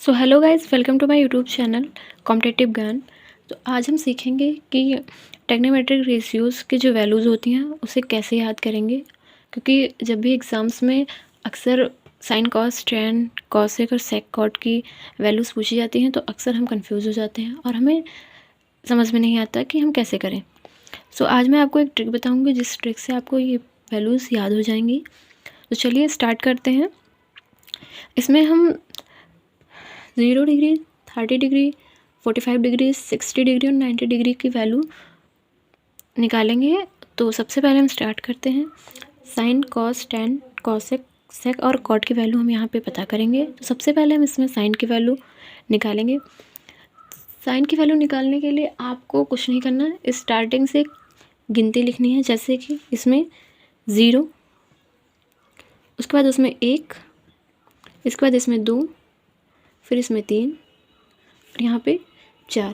So hello guys, welcome to my YouTube channel competitive Gyan. तो आज हम सीखेंगे कि टेक्नोमेट्रिक रेशियोज़ की जो वैल्यूज़ होती हैं उसे कैसे याद करेंगे, क्योंकि जब भी एग्ज़ाम्स में अक्सर साइन कॉस टैन कॉसेक और सेक कॉट की वैल्यूज़ पूछी जाती हैं तो अक्सर हम कंफ्यूज हो जाते हैं और हमें समझ में नहीं आता कि हम कैसे करें। सो आज मैं आपको एक ट्रिक बताऊँगी जिस ट्रिक से आपको ये वैल्यूज़ याद हो जाएंगी। तो चलिए स्टार्ट करते हैं। इसमें हम 0 डिग्री, 30 डिग्री, 45 डिग्री, 60 डिग्री और 90 डिग्री की वैल्यू निकालेंगे। तो सबसे पहले हम स्टार्ट करते हैं। Sine cos tan cosec sec और कॉट की वैल्यू हम यहाँ पे पता करेंगे। तो सबसे पहले हम इसमें साइन की वैल्यू निकालेंगे। साइन की वैल्यू निकालने के लिए आपको कुछ नहीं करना है, स्टार्टिंग से गिनती लिखनी है। जैसे कि इसमें 0, उसके बाद उसमें 1, इसके बाद इसमें 2, फिर इसमें 3 और यहाँ पे 4।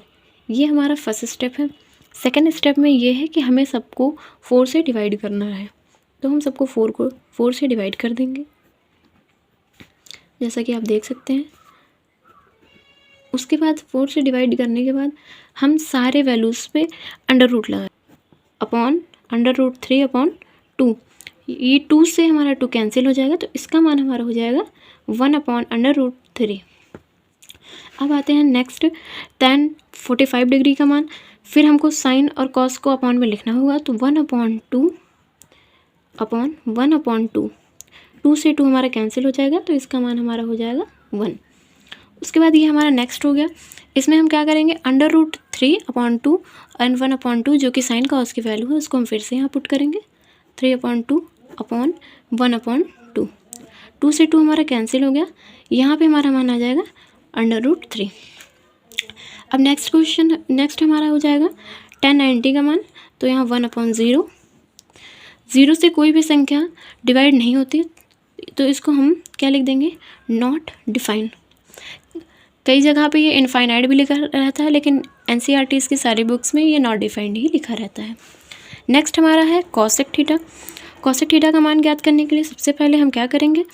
ये हमारा फर्स्ट स्टेप है। सेकंड स्टेप में ये है कि हमें सबको 4 से डिवाइड करना है। तो हम सबको 4 से डिवाइड कर देंगे, जैसा कि आप देख सकते हैं। उसके बाद 4 से डिवाइड करने के बाद हम सारे वैल्यूज़ पे अंडर रूट लगाएं अपॉन अंडर रूट 3 अपॉन 2। ये 2 से हमारा 2 कैंसिल हो जाएगा, तो इसका मान हमारा हो जाएगा 1 अपॉन अंडर रूट 3। अब आते हैं नेक्स्ट tan 45 डिग्री का मान। फिर हमको साइन और कॉस को अपॉन में लिखना होगा, तो 1 अपॉन 2 अपॉन 1 अपॉन 2। 2 से 2 हमारा कैंसिल हो जाएगा, तो इसका मान हमारा हो जाएगा 1। उसके बाद ये हमारा नेक्स्ट हो गया। इसमें हम क्या करेंगे, under root 3 upon 2 and 1 upon 2 जो कि साइन कॉस की वैल्यू है उसको हम फिर से यहाँ पुट करेंगे। 3 अपॉन 2 अपॉन 1 अपॉन 2। 2 से 2 हमारा कैंसिल हो गया, यहाँ पे हमारा मान आ जाएगा अंडर रूट 3। अब नेक्स्ट हमारा हो जाएगा tan 90 का मान। तो यहाँ 1 अपॉन 0। 0 से कोई भी संख्या डिवाइड नहीं होती, तो इसको हम क्या लिख देंगे, नॉट डिफाइन। कई जगह पे ये इनफाइनाइट भी लिखा रहता है, लेकिन NCERT की सारी बुक्स में ये नॉट डिफाइंड ही लिखा रहता है। नेक्स्ट हमारा है कॉसेक थीटा। कॉसेक थीटा का मान ज्ञात करने के लिए सबसे पहले हम क्या करेंगे,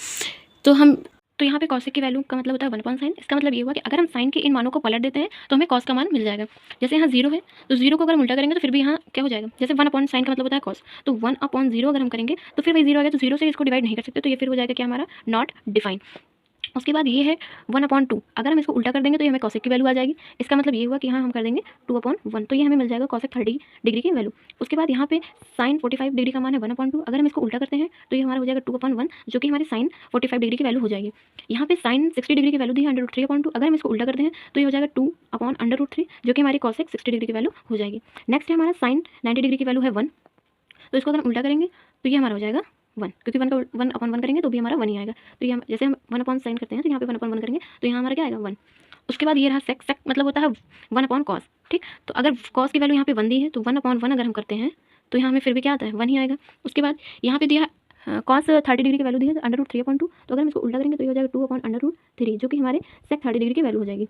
तो यहाँ पे कॉसेक की वैल्यू का मतलब होता है 1 अपॉन साइन। इसका मतलब ये हुआ कि अगर हम साइन के इन मानों को पलट देते हैं तो हमें कॉस का मान मिल जाएगा। जैसे यहाँ 0 है, तो 0 को अगर हम उल्टा करेंगे तो फिर भी यहाँ क्या हो जाएगा, जैसे 1 अपॉन साइन का मतलब होता है कॉस, तो 1 अपॉन 0 अगर हम करेंगे तो फिर वही 0 आ गया, तो 0 से इसको डिवाइड नहीं कर सकते, तो ये फिर हो जाएगा क्या हमारा नॉट डिफाइन। उसके बाद ये है 1 अपॉन 2। अगर हम इसको उल्टा कर देंगे तो ये हमें कॉसेक की वैल्यू आ जाएगी। इसका मतलब ये हुआ कि यहाँ हम कर देंगे 2 अपॉन 1, तो ये हमें मिल जाएगा कॉसेक 30 डिग्री की वैल्यू। उसके बाद यहाँ पे साइन 45 डिग्री का मान है 1 अपॉन 2। अगर हम इसको उल्टा करते हैं तो ये हमारा हो जाएगा 2 अपॉन 1, जो कि हमारे साइन 45 डिग्री की वैल्यू हो जाएगी। यहाँ पे साइन 60 डिग्री की वैल्यू दी है अंडर रूट 3 अपॉन 2। अगर हम इसको उल्टा करते हैं तो ये हो जाएगा 2 अपॉन अंडर रूट 3, जो कि हमारी कॉसेक 60 डिग्री की वैल्यू हो जाएगी। नेक्स्ट है हमारा साइन 90 डिग्री की वैल्यू है 1। तो इसको अगर हम उल्टा करेंगे तो ये हमारा हो जाएगा 1, क्योंकि 1 का 1 अपॉन 1 करेंगे तो भी हमारा 1 ही आएगा। तो ये जैसे हम 1 अपॉन साइन करते हैं तो यहाँ पे 1 अपॉन 1 करेंगे तो यहाँ हमारा क्या आएगा 1। उसके बाद ये रहा सेक मतलब होता है 1 अपॉन कॉस। ठीक, तो अगर कॉस की वैल्यू यहाँ पे 1 दी है तो 1 अपॉन 1 अगर हम करते हैं तो यहाँ हमें फिर भी क्या आता है 1 ही आएगा। उसके बाद यहाँ पे दिया कॉस 30 डिग्री की वैल्यू दी है अंडर रूट 3 अपॉन 2। तो अगर हम इसको उल्टा करेंगे तो ये हो जाएगा 2 अपॉन अंडर रूट 3, जो कि हमारे सेक 30 डिग्री की वैल्यू हो जाएगी।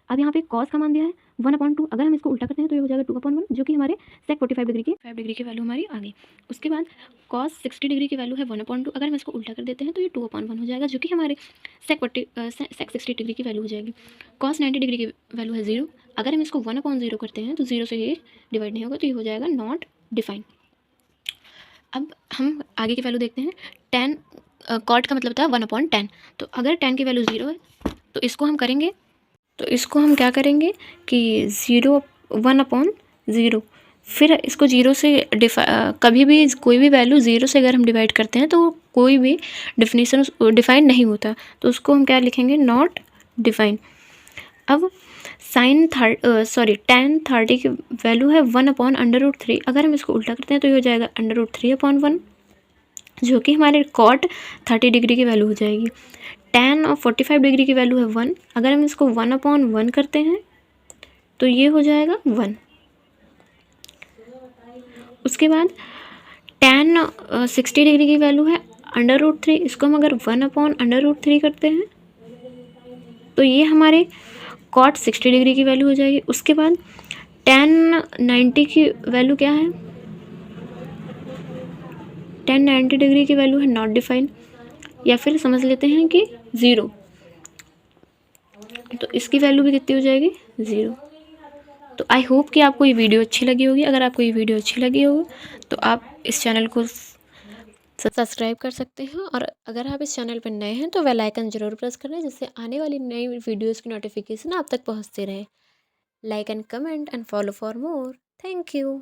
अब यहाँ पे कॉस का मान दिया है 1 अपॉन 2। अगर हम इसको उल्टा करते हैं तो ये हो जाएगा 2 अपॉन 1, जो कि हमारे सेक 45 डिग्री की वैल्यू हमारी आ गई। उसके बाद कॉस 60 डिग्री की वैल्यू है 1 अपॉन 2। अगर हम इसको उल्टा कर देते हैं तो ये 2 अपॉन 1 हो जाएगा, जो कि हमारे सेक 60 डिग्री की वैल्यू हो जाएगी। कॉस 90 डिग्री की वैल्यू है 0। अगर हम इसको 1 अपॉन 0 करते हैं तो 0 से ये डिवाइड नहीं होगा, तो ये हो जाएगा नॉट डिफाइन। अब हम आगे की वैल्यू देखते हैं। टेन कॉट का मतलब होता है 1 अपॉन 10। तो अगर 10 की वैल्यू 0 है तो इसको हम करेंगे, तो इसको हम क्या करेंगे कि 1 अपॉन 0। फिर इसको 0 से कभी भी कोई भी वैल्यू 0 से अगर हम डिवाइड करते हैं तो कोई भी डिफिनीशन डिफाइन नहीं होता, तो उसको हम क्या लिखेंगे, नॉट डिफाइन। अब साइन tan 30 की वैल्यू है 1 अपॉन अंडर रूट 3। अगर हम इसको उल्टा करते हैं तो ये हो जाएगा अंडर रूट 3 अपॉन 1, जो कि हमारे कॉट 30 डिग्री की वैल्यू हो जाएगी। tan और 45 डिग्री की वैल्यू है 1। अगर हम इसको 1 अपॉन 1 करते हैं तो ये हो जाएगा 1। उसके बाद tan 60 डिग्री की वैल्यू है अंडर रूट 3। इसको हम अगर 1 अपॉन अंडर रूट 3 करते हैं तो ये हमारे कॉट 60 डिग्री की वैल्यू हो जाएगी। उसके बाद tan 90 की वैल्यू क्या है, tan 90 डिग्री की वैल्यू है नॉट डिफाइन, या फिर समझ लेते हैं कि 0। तो इसकी वैल्यू भी कितनी हो जाएगी 0। तो आई होप कि आपको ये वीडियो अच्छी लगी होगी। अगर आपको ये वीडियो अच्छी लगी हो तो आप इस चैनल को सब्सक्राइब कर सकते हैं, और अगर आप इस चैनल पर नए हैं तो बेल आइकन ज़रूर प्रेस करें, जिससे आने वाली नई वीडियोज़ की नोटिफिकेशन आप तक पहुँचते रहे। Like and comment and follow for more. Thank you.